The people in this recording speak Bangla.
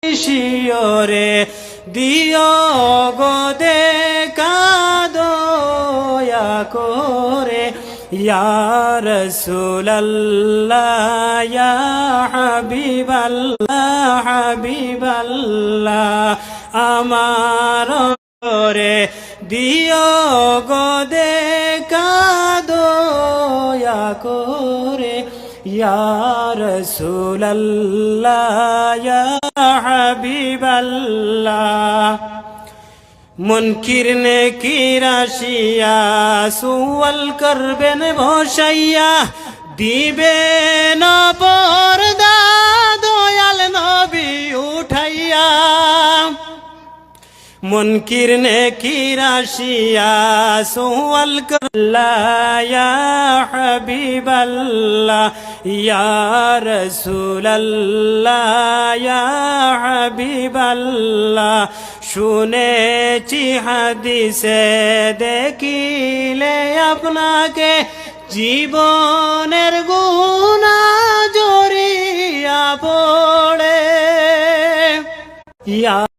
শিওরে দিও গো দেখা দয়া করে ইয়া রাসূলুল্লাহ ইয়া হাবিবাল্লাহ আমার রে দিও গো দেখা দয়া করে ইয়া রাসূলুল্লাহ ইয়া হাবিবাল্লাহ মুনকির নেকির আসিয়া সুয়াল করবেন বসাইয়া দিবেন পর্দা দয়াল নবী উঠাইয়া মুনকির নেকির আসিয়া সুয়াল করল্লাহ ইয়া হাবিবাল্লাহ ইয়া রাসূলুল্লাহ ইয়া হাবিবাল্লাহ শুনেছি হাদিসে দেখিলে আপনাকে জীবনের গুনাহ জড়িয়া পড়ে ইয়া